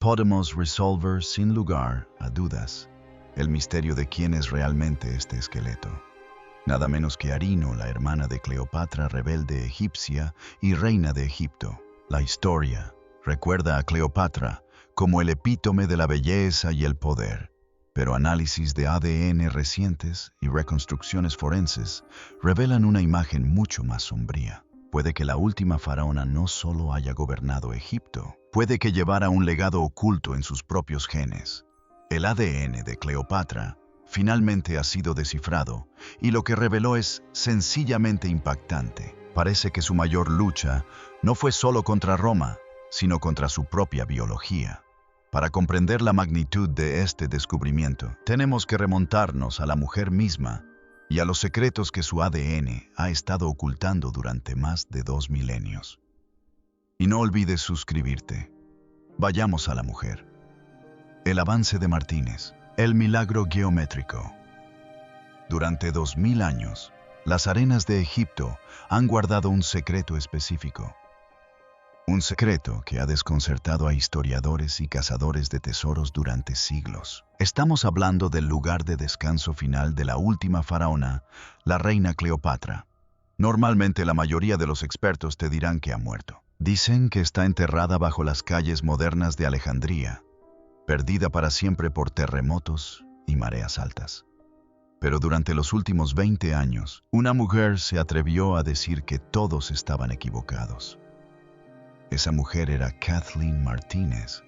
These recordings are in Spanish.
podemos resolver sin lugar a dudas el misterio de quién es realmente este esqueleto. Nada menos que Arino, la hermana de Cleopatra, rebelde egipcia y reina de Egipto. La historia recuerda a Cleopatra como el epítome de la belleza y el poder, pero análisis de ADN recientes y reconstrucciones forenses revelan una imagen mucho más sombría. Puede que la última faraona no solo haya gobernado Egipto, puede que llevara un legado oculto en sus propios genes. El ADN de Cleopatra finalmente ha sido descifrado y lo que reveló es sencillamente impactante. Parece que su mayor lucha no fue solo contra Roma, sino contra su propia biología. Para comprender la magnitud de este descubrimiento, tenemos que remontarnos a la mujer misma y a los secretos que su ADN ha estado ocultando durante más de 2 milenios. Y no olvides suscribirte. Vayamos a la mujer. El avance de Martínez. El milagro geométrico. Durante 2000 años, las arenas de Egipto han guardado un secreto específico. Un secreto que ha desconcertado a historiadores y cazadores de tesoros durante siglos. Estamos hablando del lugar de descanso final de la última faraona, la reina Cleopatra. Normalmente la mayoría de los expertos te dirán que ha muerto. Dicen que está enterrada bajo las calles modernas de Alejandría, perdida para siempre por terremotos y mareas altas. Pero durante los últimos 20 años, una mujer se atrevió a decir que todos estaban equivocados. Esa mujer era Kathleen Martínez.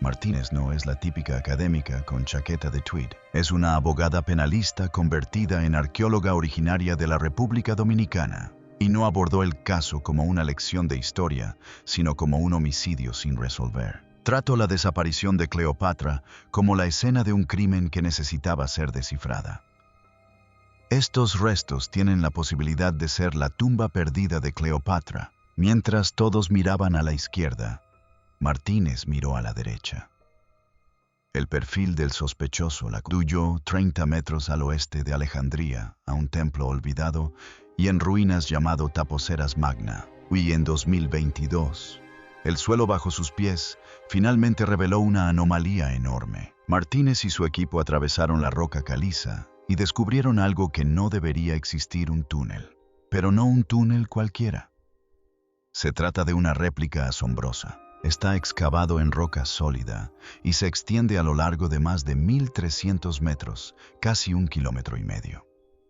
Martínez no es la típica académica con chaqueta de tweed. Es una abogada penalista convertida en arqueóloga originaria de la República Dominicana. Y no abordó el caso como una lección de historia, sino como un homicidio sin resolver. Trató la desaparición de Cleopatra como la escena de un crimen que necesitaba ser descifrada. Estos restos tienen la posibilidad de ser la tumba perdida de Cleopatra. Mientras todos miraban a la izquierda, Martínez miró a la derecha. El perfil del sospechoso la condujo 30 metros al oeste de Alejandría, a un templo olvidado y en ruinas llamado Taposeras Magna. Y en 2022, el suelo bajo sus pies finalmente reveló una anomalía enorme. Martínez y su equipo atravesaron la roca caliza y descubrieron algo que no debería existir: un túnel. Pero no un túnel cualquiera. Se trata de una réplica asombrosa. Está excavado en roca sólida y se extiende a lo largo de más de 1.300 metros, casi 1,5 kilómetros.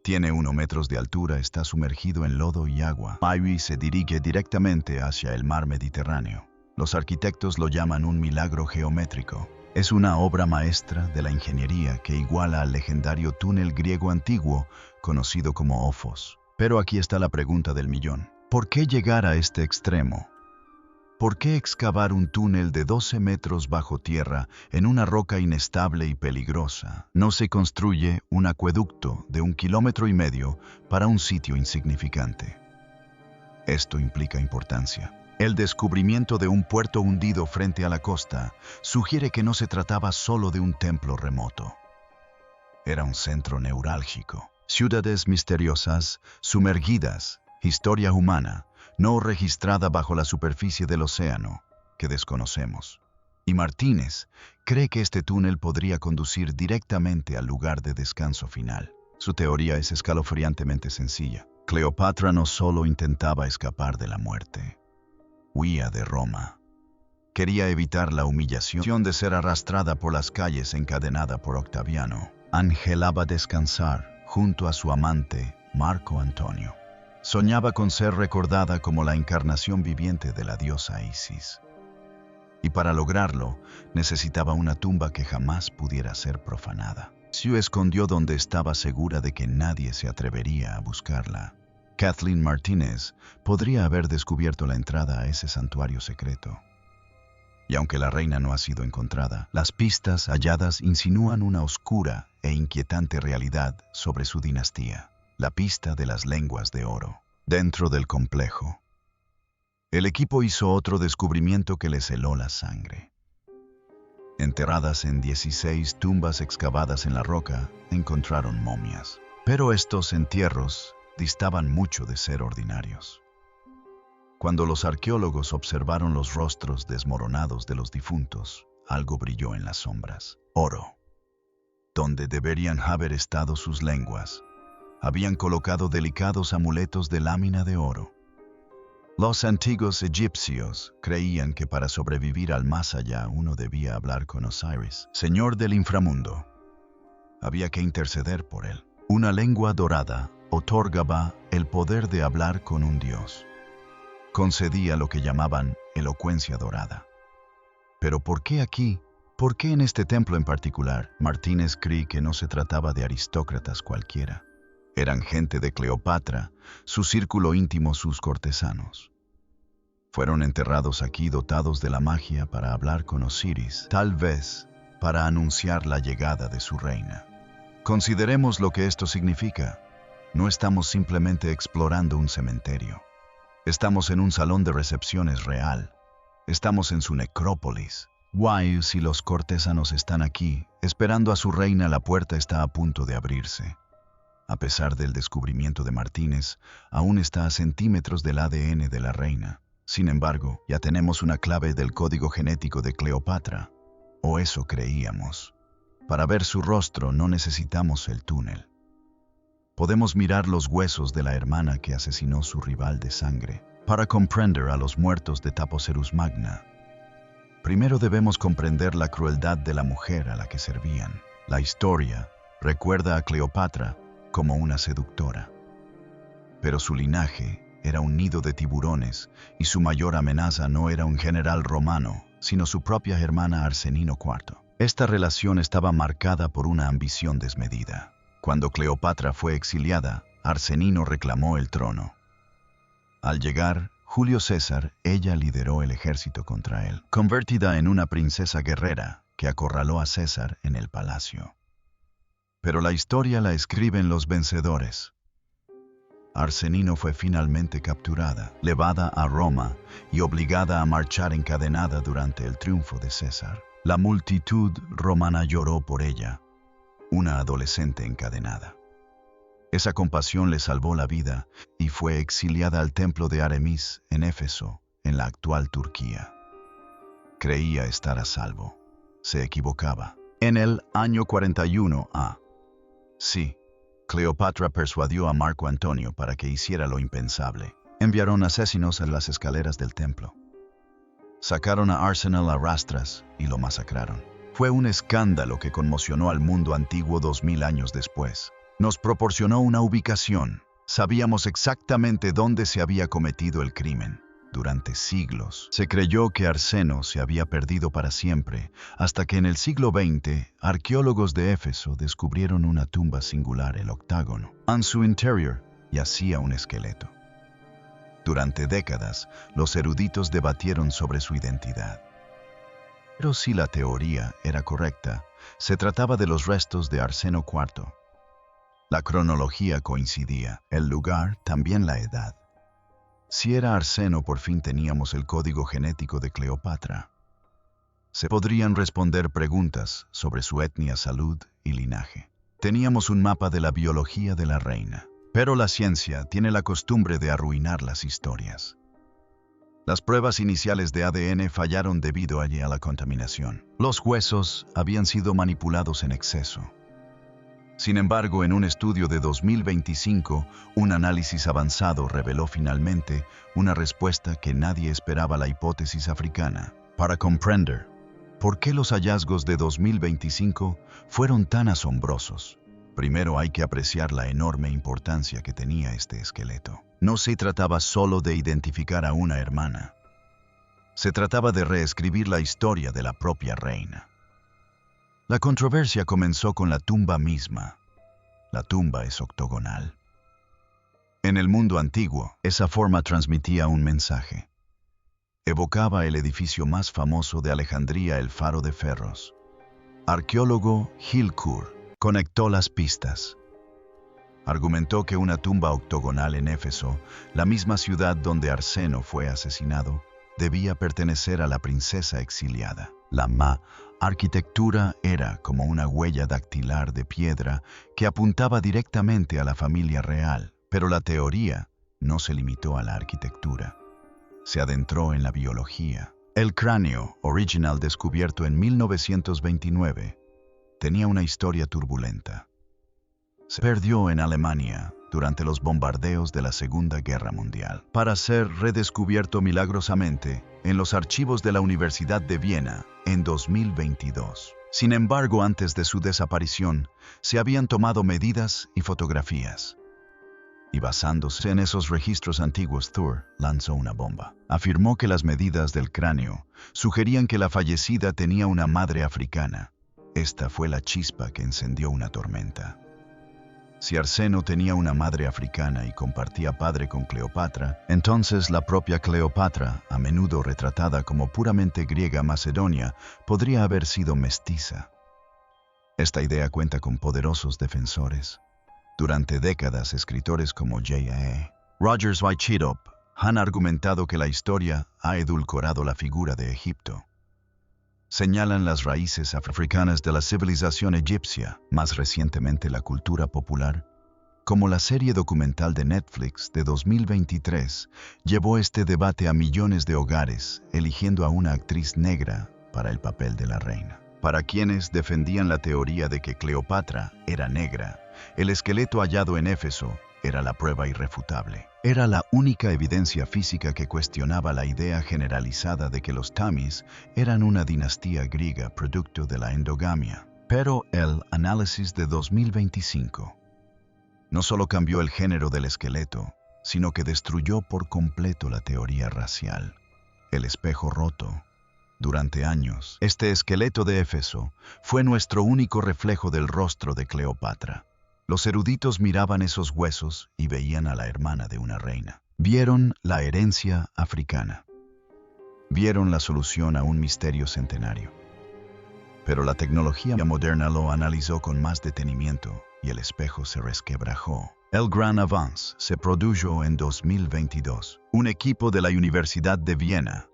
Tiene 1 metro de altura, está sumergido en lodo y agua. Y se dirige directamente hacia el mar Mediterráneo. Los arquitectos lo llaman un milagro geométrico. Es una obra maestra de la ingeniería que iguala al legendario túnel griego antiguo conocido como Ofos. Pero aquí está la pregunta del millón. ¿Por qué llegar a este extremo? ¿Por qué excavar un túnel de 12 metros bajo tierra en una roca inestable y peligrosa? No se construye un acueducto de 1,5 kilómetros para un sitio insignificante. Esto implica importancia. El descubrimiento de un puerto hundido frente a la costa sugiere que no se trataba solo de un templo remoto. Era un centro neurálgico. Ciudades misteriosas, sumergidas, historia humana, no registrada bajo la superficie del océano, que desconocemos. Y Martínez cree que este túnel podría conducir directamente al lugar de descanso final. Su teoría es escalofriantemente sencilla. Cleopatra no solo intentaba escapar de la muerte, huía de Roma. Quería evitar la humillación de ser arrastrada por las calles encadenada por Octaviano. Anhelaba descansar junto a su amante, Marco Antonio. Soñaba con ser recordada como la encarnación viviente de la diosa Isis. Y para lograrlo, necesitaba una tumba que jamás pudiera ser profanada. Se escondió donde estaba segura de que nadie se atrevería a buscarla. Kathleen Martínez podría haber descubierto la entrada a ese santuario secreto. Y aunque la reina no ha sido encontrada, las pistas halladas insinúan una oscura e inquietante realidad sobre su dinastía. La pista de las lenguas de oro. Dentro del complejo, el equipo hizo otro descubrimiento que les heló la sangre. Enterradas en 16 tumbas excavadas en la roca, encontraron momias. Pero estos entierros distaban mucho de ser ordinarios. Cuando los arqueólogos observaron los rostros desmoronados de los difuntos, algo brilló en las sombras. Oro. Donde deberían haber estado sus lenguas, habían colocado delicados amuletos de lámina de oro. Los antiguos egipcios creían que para sobrevivir al más allá uno debía hablar con Osiris, señor del inframundo. Había que interceder por él. Una lengua dorada otorgaba el poder de hablar con un dios. Concedía lo que llamaban elocuencia dorada. Pero ¿por qué aquí? ¿Por qué en este templo en particular? Martínez cree que no se trataba de aristócratas cualquiera. Eran gente de Cleopatra, su círculo íntimo, sus cortesanos. Fueron enterrados aquí dotados de la magia para hablar con Osiris, tal vez para anunciar la llegada de su reina. Consideremos lo que esto significa. No estamos simplemente explorando un cementerio. Estamos en un salón de recepciones real. Estamos en su necrópolis. Guay, si los cortesanos están aquí, esperando a su reina, la puerta está a punto de abrirse. A pesar del descubrimiento de Martínez, aún está a centímetros del ADN de la reina. Sin embargo, ya tenemos una clave del código genético de Cleopatra. O eso creíamos. Para ver su rostro no necesitamos el túnel. Podemos mirar los huesos de la hermana que asesinó su rival de sangre. Para comprender a los muertos de Tapocerus Magna, primero debemos comprender la crueldad de la mujer a la que servían. La historia recuerda a Cleopatra como una seductora. Pero su linaje era un nido de tiburones y su mayor amenaza no era un general romano, sino su propia hermana Arsenino IV. Esta relación estaba marcada por una ambición desmedida. Cuando Cleopatra fue exiliada, Arsenino reclamó el trono. Al llegar Julio César, ella lideró el ejército contra él, convertida en una princesa guerrera que acorraló a César en el palacio. Pero la historia la escriben los vencedores. Arsenino fue finalmente capturada, llevada a Roma y obligada a marchar encadenada durante el triunfo de César. La multitud romana lloró por ella, una adolescente encadenada. Esa compasión le salvó la vida y fue exiliada al templo de Artemis en Éfeso, en la actual Turquía. Creía estar a salvo. Se equivocaba. En el año 41 a. Sí, Cleopatra persuadió a Marco Antonio para que hiciera lo impensable. Enviaron asesinos a las escaleras del templo. Sacaron a Arsenal a rastras y lo masacraron. Fue un escándalo que conmocionó al mundo antiguo 2000 años después. Nos proporcionó una ubicación. Sabíamos exactamente dónde se había cometido el crimen. Durante siglos, se creyó que Arseno se había perdido para siempre, hasta que en el siglo XX, arqueólogos de Éfeso descubrieron una tumba singular, el octágono. En su interior yacía un esqueleto. Durante décadas, los eruditos debatieron sobre su identidad. Pero si la teoría era correcta, se trataba de los restos de Arseno IV. La cronología coincidía, el lugar, también la edad. Si era Arseno, por fin teníamos el código genético de Cleopatra. Se podrían responder preguntas sobre su etnia, salud y linaje. Teníamos un mapa de la biología de la reina. Pero la ciencia tiene la costumbre de arruinar las historias. Las pruebas iniciales de ADN fallaron debido a la contaminación. Los huesos habían sido manipulados en exceso. Sin embargo, en un estudio de 2025, un análisis avanzado reveló finalmente una respuesta que nadie esperaba: la hipótesis africana. Para comprender por qué los hallazgos de 2025 fueron tan asombrosos, primero hay que apreciar la enorme importancia que tenía este esqueleto. No se trataba solo de identificar a una hermana. Se trataba de reescribir la historia de la propia reina. La controversia comenzó con la tumba misma. La tumba es octogonal. En el mundo antiguo, esa forma transmitía un mensaje. Evocaba el edificio más famoso de Alejandría, el Faro de Ferros. Arqueólogo Hilkur conectó las pistas. Argumentó que una tumba octogonal en Éfeso, la misma ciudad donde Arseno fue asesinado, debía pertenecer a la princesa exiliada. La arquitectura era como una huella dactilar de piedra que apuntaba directamente a la familia real, pero la teoría no se limitó a la arquitectura. se adentró en la biología. El cráneo, original descubierto en 1929, tenía una historia turbulenta. Se perdió en Alemania durante los bombardeos de la Segunda Guerra Mundial, para ser redescubierto milagrosamente en los archivos de la Universidad de Viena en 2022. Sin embargo, antes de su desaparición, se habían tomado medidas y fotografías. Y basándose en esos registros antiguos, Thur lanzó una bomba. Afirmó que las medidas del cráneo sugerían que la fallecida tenía una madre africana. Esta fue la chispa que encendió una tormenta. Si Arseno tenía una madre africana y compartía padre con Cleopatra, entonces la propia Cleopatra, a menudo retratada como puramente griega macedonia, podría haber sido mestiza. Esta idea cuenta con poderosos defensores. Durante décadas, escritores como J.A. Rogers Wycliffe han argumentado que la historia ha edulcorado la figura de Egipto. Señalan las raíces africanas de la civilización egipcia, más recientemente la cultura popular, como la serie documental de Netflix de 2023 llevó este debate a millones de hogares, eligiendo a una actriz negra para el papel de la reina. Para quienes defendían la teoría de que Cleopatra era negra, el esqueleto hallado en Éfeso era la prueba irrefutable. Era la única evidencia física que cuestionaba la idea generalizada de que los Tamis eran una dinastía griega producto de la endogamia. Pero el análisis de 2025 no solo cambió el género del esqueleto, sino que destruyó por completo la teoría racial. El espejo roto. Durante años, este esqueleto de Éfeso fue nuestro único reflejo del rostro de Cleopatra. Los eruditos miraban esos huesos y veían a la hermana de una reina. Vieron la herencia africana. Vieron la solución a un misterio centenario. Pero la tecnología moderna lo analizó con más detenimiento y el espejo se resquebrajó. El gran avance se produjo en 2022. Un equipo de la Universidad de Viena,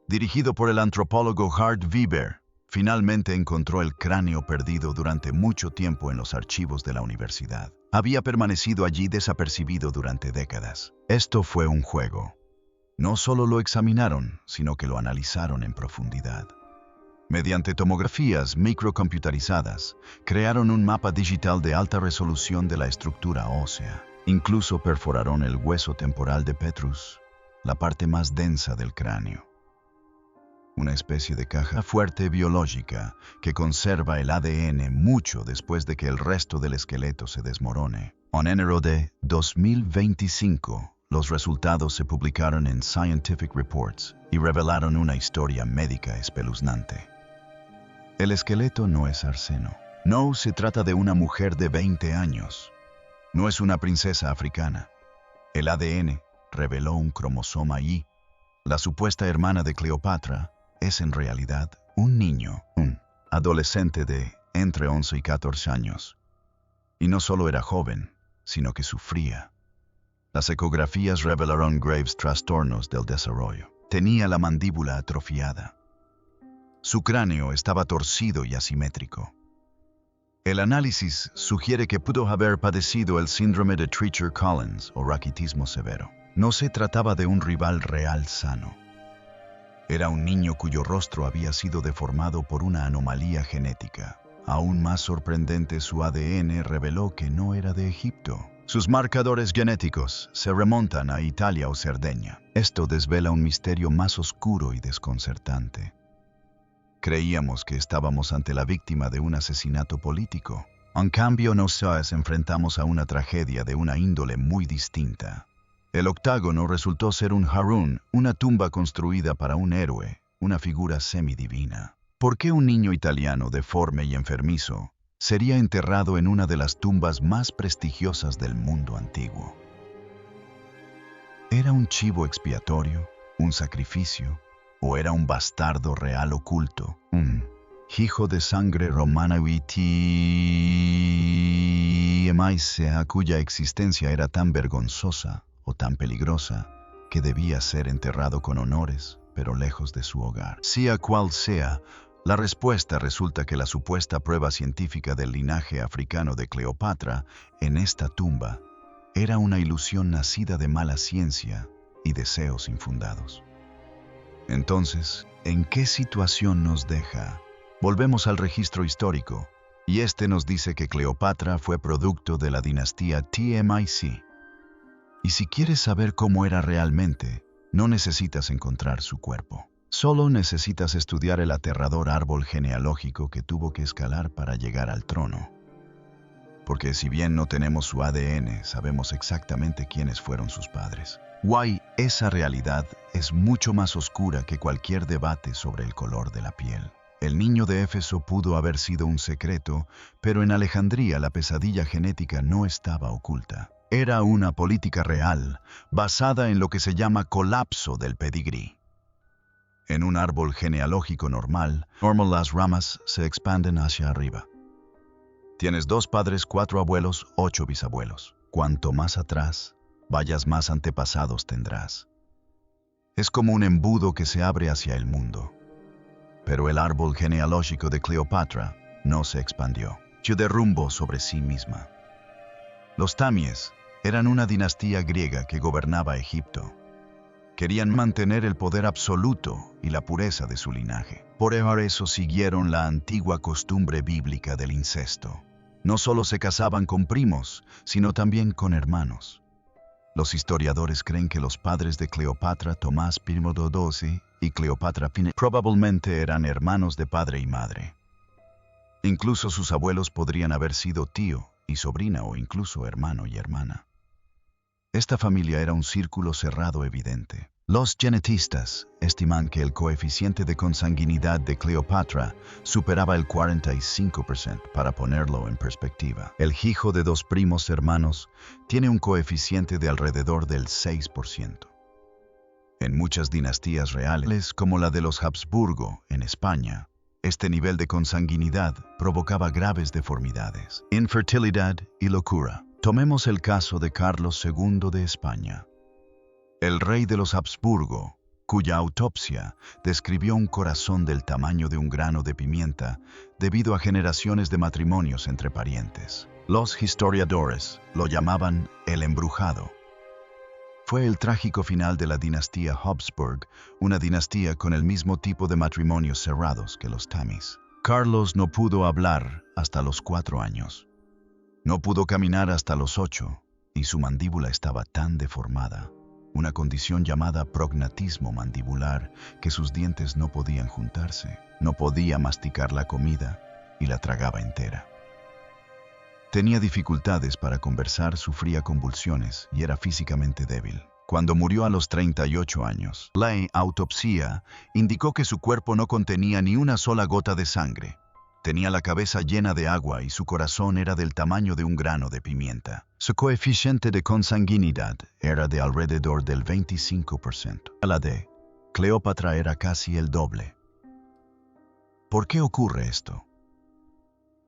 dirigido por el antropólogo Hart Weber, finalmente encontró el cráneo perdido durante mucho tiempo en los archivos de la universidad. Había permanecido allí desapercibido durante décadas. Esto fue un juego. No solo lo examinaron, sino que lo analizaron en profundidad. Mediante tomografías microcomputarizadas, crearon un mapa digital de alta resolución de la estructura ósea. Incluso perforaron el hueso temporal de Petrus, la parte más densa del cráneo. Una especie de caja fuerte biológica que conserva el ADN mucho después de que el resto del esqueleto se desmorone. En enero de 2025, los resultados se publicaron en Scientific Reports y revelaron una historia médica espeluznante. El esqueleto no es Arseno. No se trata de una mujer de 20 años. No es una princesa africana. El ADN reveló un cromosoma Y. La supuesta hermana de Cleopatra es en realidad un niño, un adolescente de entre 11 y 14 años. Y no solo era joven, sino que sufría. Las ecografías revelaron graves trastornos del desarrollo. Tenía la mandíbula atrofiada. Su cráneo estaba torcido y asimétrico. El análisis sugiere que pudo haber padecido el síndrome de Treacher-Collins o raquitismo severo. No se trataba de un rival real sano. Era un niño cuyo rostro había sido deformado por una anomalía genética. Aún más sorprendente, su ADN reveló que no era de Egipto. Sus marcadores genéticos se remontan a Italia o Cerdeña. Esto desvela un misterio más oscuro y desconcertante. Creíamos que estábamos ante la víctima de un asesinato político. En cambio, nos enfrentamos a una tragedia de una índole muy distinta. El octágono resultó ser un Harun, una tumba construida para un héroe, una figura semidivina. ¿Por qué un niño italiano deforme y enfermizo sería enterrado en una de las tumbas más prestigiosas del mundo antiguo? ¿Era un chivo expiatorio, un sacrificio, o era un bastardo real oculto, un hijo de sangre romana cuya existencia era tan vergonzosa o tan peligrosa que debía ser enterrado con honores, pero lejos de su hogar? Sea cual sea, la respuesta resulta que la supuesta prueba científica del linaje africano de Cleopatra en esta tumba era una ilusión nacida de mala ciencia y deseos infundados. Entonces, ¿en qué situación nos deja? Volvemos al registro histórico, y este nos dice que Cleopatra fue producto de la dinastía TMIC. Y si quieres saber cómo era realmente, no necesitas encontrar su cuerpo. Solo necesitas estudiar el aterrador árbol genealógico que tuvo que escalar para llegar al trono. Porque si bien no tenemos su ADN, sabemos exactamente quiénes fueron sus padres. Esa realidad es mucho más oscura que cualquier debate sobre el color de la piel. El niño de Éfeso pudo haber sido un secreto, pero en Alejandría la pesadilla genética no estaba oculta. Era una política real, basada en lo que se llama colapso del pedigrí. En un árbol genealógico normal, las ramas se expanden hacia arriba. Tienes 2 padres, 4 abuelos, 8 bisabuelos. Cuanto más atrás vayas, más antepasados tendrás. Es como un embudo que se abre hacia el mundo. Pero el árbol genealógico de Cleopatra no se expandió, se derrumbó sobre sí misma. Los Tamies eran una dinastía griega que gobernaba Egipto. Querían mantener el poder absoluto y la pureza de su linaje. Por eso siguieron la antigua costumbre bíblica del incesto. No solo se casaban con primos, sino también con hermanos. Los historiadores creen que los padres de Cleopatra, Tomás I y Cleopatra probablemente eran hermanos de padre y madre. Incluso sus abuelos podrían haber sido tío y sobrina o incluso hermano y hermana. Esta familia era un círculo cerrado evidente. Los genetistas estiman que el coeficiente de consanguinidad de Cleopatra superaba el 45%. Para ponerlo en perspectiva, el hijo de 2 primos hermanos tiene un coeficiente de alrededor del 6%. En muchas dinastías reales, como la de los Habsburgo en España, este nivel de consanguinidad provocaba graves deformidades, infertilidad y locura. Tomemos el caso de Carlos II de España, el rey de los Habsburgo, cuya autopsia describió un corazón del tamaño de un grano de pimienta debido a generaciones de matrimonios entre parientes. Los historiadores lo llamaban el embrujado. Fue el trágico final de la dinastía Habsburg, una dinastía con el mismo tipo de matrimonios cerrados que los Tamies. Carlos no pudo hablar hasta los 4 años. No pudo caminar hasta los 8, y su mandíbula estaba tan deformada, una condición llamada prognatismo mandibular, que sus dientes no podían juntarse, no podía masticar la comida y la tragaba entera. Tenía dificultades para conversar, sufría convulsiones y era físicamente débil. Cuando murió a los 38 años, la autopsia indicó que su cuerpo no contenía ni una sola gota de sangre. Tenía la cabeza llena de agua y su corazón era del tamaño de un grano de pimienta. Su coeficiente de consanguinidad era de alrededor del 25%. La de Cleopatra era casi el doble. ¿Por qué ocurre esto?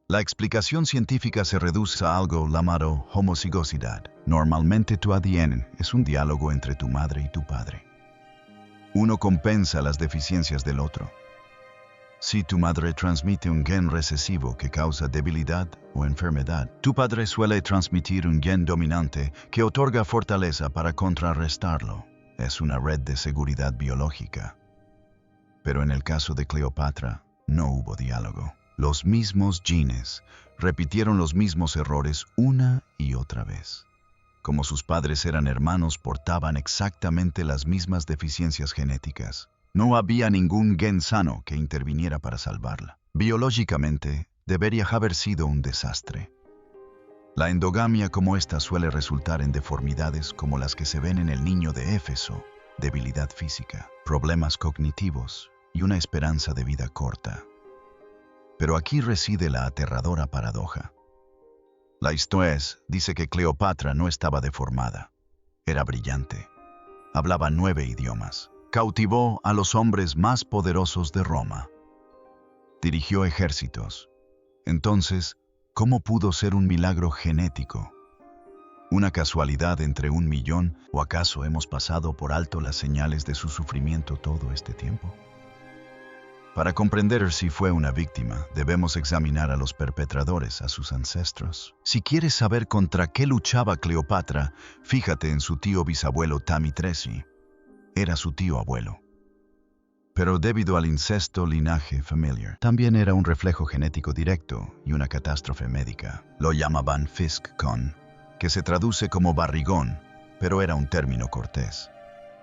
La explicación científica se reduce a algo llamado homocigosidad. Normalmente tu ADN es un diálogo entre tu madre y tu padre. Uno compensa las deficiencias del otro. Si tu madre transmite un gen recesivo que causa debilidad o enfermedad, tu padre suele transmitir un gen dominante que otorga fortaleza para contrarrestarlo. Es una red de seguridad biológica. Pero en el caso de Cleopatra, no hubo diálogo. Los mismos genes repitieron los mismos errores una y otra vez. Como sus padres eran hermanos, portaban exactamente las mismas deficiencias genéticas. No había ningún gen sano que interviniera para salvarla. Biológicamente, debería haber sido un desastre. La endogamia como esta suele resultar en deformidades como las que se ven en el niño de Éfeso, debilidad física, problemas cognitivos y una esperanza de vida corta. Pero aquí reside la aterradora paradoja. La historia dice que Cleopatra no estaba deformada. Era brillante. Hablaba 9 idiomas. Cautivó a los hombres más poderosos de Roma. Dirigió ejércitos. Entonces, ¿cómo pudo ser un milagro genético? ¿Una casualidad entre 1 millón o acaso hemos pasado por alto las señales de su sufrimiento todo este tiempo? Para comprender si fue una víctima, debemos examinar a los perpetradores, a sus ancestros. Si quieres saber contra qué luchaba Cleopatra, fíjate en su tío bisabuelo Tami III. Era su tío abuelo. pero debido al incesto linaje familiar, también era un reflejo genético directo y una catástrofe médica. Lo llamaban Fisk-Con, que se traduce como barrigón, pero era un término cortés.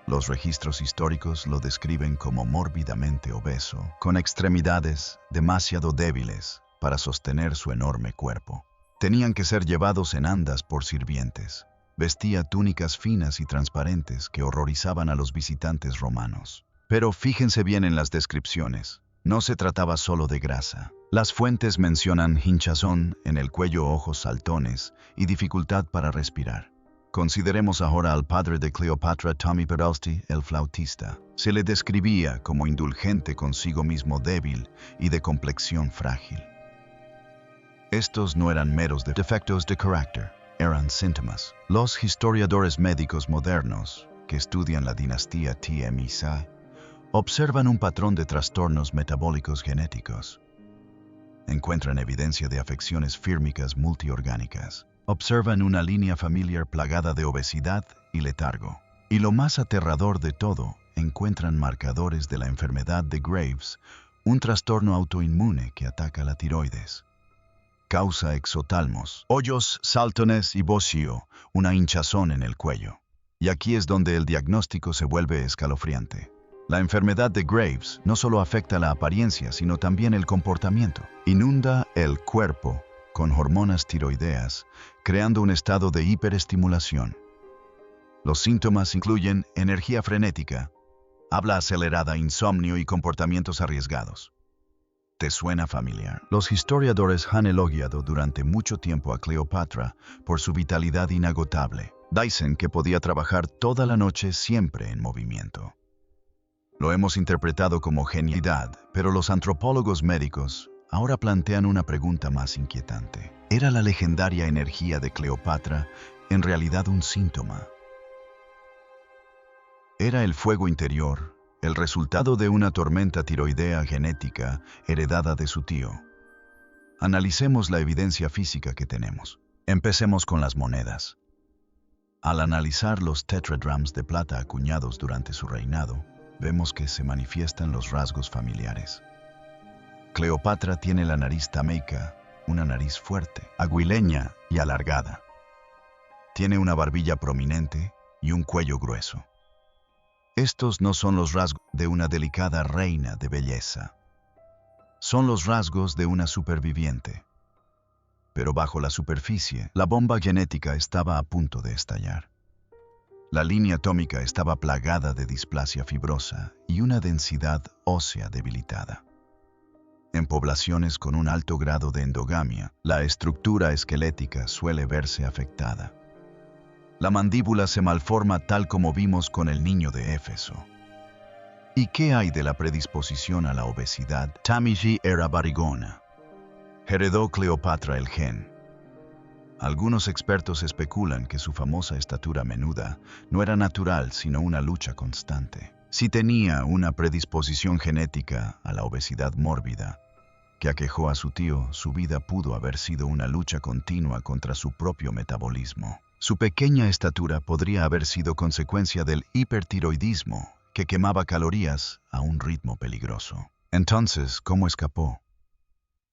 Los registros históricos lo describen como mórbidamente obeso, con extremidades demasiado débiles para sostener su enorme cuerpo. Tenían que ser llevados en andas por sirvientes. Vestía túnicas finas y transparentes que horrorizaban a los visitantes romanos. Pero fíjense bien en las descripciones. No se trataba solo de grasa. Las fuentes mencionan hinchazón en el cuello, ojos saltones y dificultad para respirar. Consideremos ahora al padre de Cleopatra, Tommy Pedalski, el flautista. Se le describía como indulgente consigo mismo, débil y de complexión frágil. Estos no eran meros defectos de carácter, eran síntomas. Los historiadores médicos modernos, que estudian la dinastía TMISA, observan un patrón de trastornos metabólicos genéticos. Encuentran evidencia de afecciones fírmicas multiorgánicas. Observan una línea familiar plagada de obesidad y letargo. Y lo más aterrador de todo, encuentran marcadores de la enfermedad de Graves, un trastorno autoinmune que ataca la tiroides. Causa exotalmos, hoyos, saltones y bocio, una hinchazón en el cuello. Y aquí es donde el diagnóstico se vuelve escalofriante. La enfermedad de Graves no solo afecta la apariencia, sino también el comportamiento. Inunda el cuerpo con hormonas tiroideas, creando un estado de hiperestimulación. Los síntomas incluyen energía frenética, habla acelerada, insomnio y comportamientos arriesgados. ¿Te suena familiar? Los historiadores han elogiado durante mucho tiempo a Cleopatra por su vitalidad inagotable. Dicen que podía trabajar toda la noche siempre en movimiento. Lo hemos interpretado como genialidad, pero los antropólogos médicos ahora plantean una pregunta más inquietante. ¿Era la legendaria energía de Cleopatra en realidad un síntoma? ¿Era el fuego interior el resultado de una tormenta tiroidea genética heredada de su tío? Analicemos la evidencia física que tenemos. Empecemos con las monedas. Al analizar los tetradrams de plata acuñados durante su reinado, vemos que se manifiestan los rasgos familiares. Cleopatra tiene la nariz tameica, una nariz fuerte, aguileña y alargada. Tiene una barbilla prominente y un cuello grueso. Estos no son los rasgos de una delicada reina de belleza. Son los rasgos de una superviviente. Pero bajo la superficie, la bomba genética estaba a punto de estallar. La línea atómica estaba plagada de displasia fibrosa y una densidad ósea debilitada. En poblaciones con un alto grado de endogamia, la estructura esquelética suele verse afectada. La mandíbula se malforma tal como vimos con el niño de Éfeso. ¿Y qué hay de la predisposición a la obesidad? Tamiji era barrigona. Heredó Cleopatra el gen. Algunos expertos especulan que su famosa estatura menuda no era natural, sino una lucha constante. Si tenía una predisposición genética a la obesidad mórbida que aquejó a su tío, su vida pudo haber sido una lucha continua contra su propio metabolismo. Su pequeña estatura podría haber sido consecuencia del hipertiroidismo que quemaba calorías a un ritmo peligroso. Entonces, ¿cómo escapó?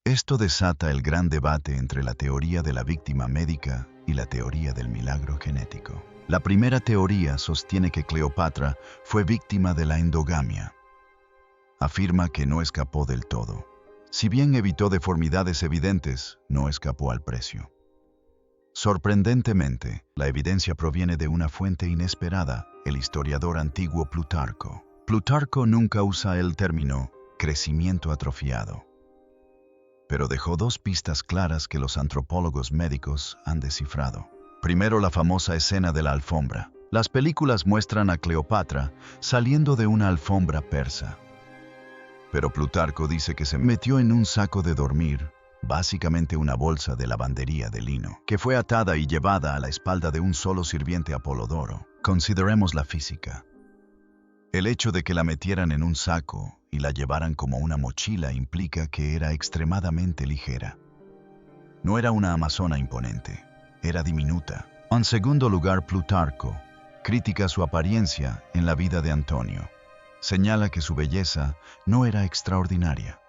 Esto desata el gran debate entre la teoría de la víctima médica y la teoría del milagro genético. La primera teoría sostiene que Cleopatra fue víctima de la endogamia. Afirma que no escapó del todo. Si bien evitó deformidades evidentes, no escapó al precio. Sorprendentemente, la evidencia proviene de una fuente inesperada, el historiador antiguo Plutarco. Plutarco nunca usa el término crecimiento atrofiado, pero dejó dos pistas claras que los antropólogos médicos han descifrado. Primero, la famosa escena de la alfombra. Las películas muestran a Cleopatra saliendo de una alfombra persa. Pero Plutarco dice que se metió en un saco de dormir, básicamente una bolsa de lavandería de lino, que fue atada y llevada a la espalda de un solo sirviente Apolodoro. Consideremos la física. El hecho de que la metieran en un saco y la llevaran como una mochila implica que era extremadamente ligera. No era una amazona imponente, era diminuta. En segundo lugar, Plutarco critica su apariencia en la vida de Antonio. señala que su belleza no era extraordinaria.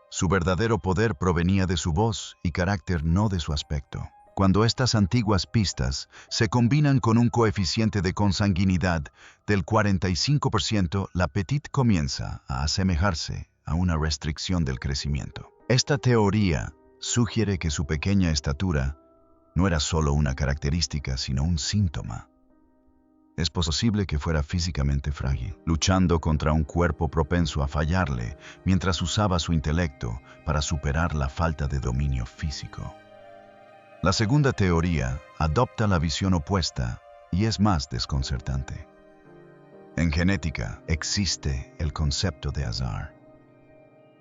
Su verdadero poder provenía de su voz y carácter, no de su aspecto. Cuando estas antiguas pistas se combinan con un coeficiente de consanguinidad del 45%, la Petite comienza a asemejarse a una restricción del crecimiento. Esta teoría sugiere que su pequeña estatura no era solo una característica, sino un síntoma. Es posible que fuera físicamente frágil, luchando contra un cuerpo propenso a fallarle mientras usaba su intelecto para superar la falta de dominio físico. La segunda teoría adopta la visión opuesta y es más desconcertante. En genética existe el concepto de azar.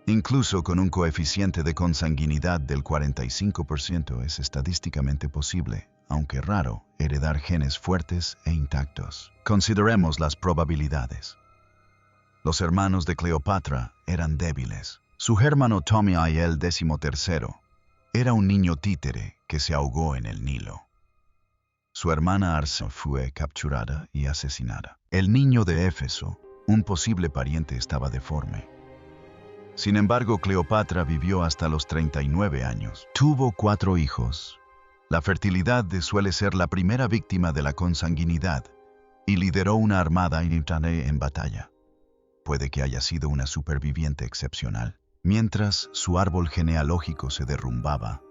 Incluso con un coeficiente de consanguinidad del 45% es estadísticamente posible, aunque raro, heredar genes fuertes e intactos. Consideremos las probabilidades. Los hermanos de Cleopatra eran débiles. Su hermano Ptolemy el XIII era un niño títere que se ahogó en el Nilo. Su hermana Arsa fue capturada y asesinada. El niño de Éfeso, un posible pariente, estaba deforme. Sin embargo, Cleopatra vivió hasta los 39 años. Tuvo 4 hijos. La fertilidad suele ser la primera víctima de la consanguinidad y lideró una armada en batalla. Puede que haya sido una superviviente excepcional. Mientras su árbol genealógico se derrumbaba,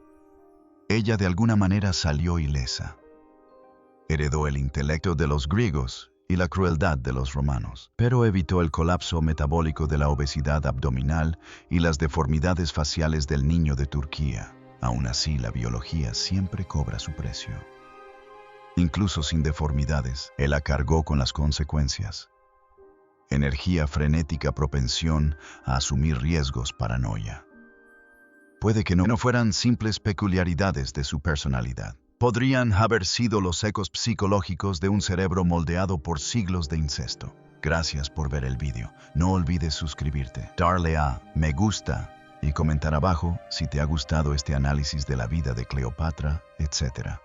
ella de alguna manera salió ilesa. Heredó el intelecto de los griegos y la crueldad de los romanos, pero evitó el colapso metabólico de la obesidad abdominal y las deformidades faciales del niño de Turquía. Aún así, la biología siempre cobra su precio. Incluso sin deformidades, él la cargó con las consecuencias. Energía frenética, propensión a asumir riesgos, paranoia. Puede que no fueran simples peculiaridades de su personalidad. Podrían haber sido los ecos psicológicos de un cerebro moldeado por siglos de incesto. Gracias por ver el vídeo. No olvides suscribirte, darle a me gusta y comentar abajo si te ha gustado este análisis de la vida de Cleopatra, etc.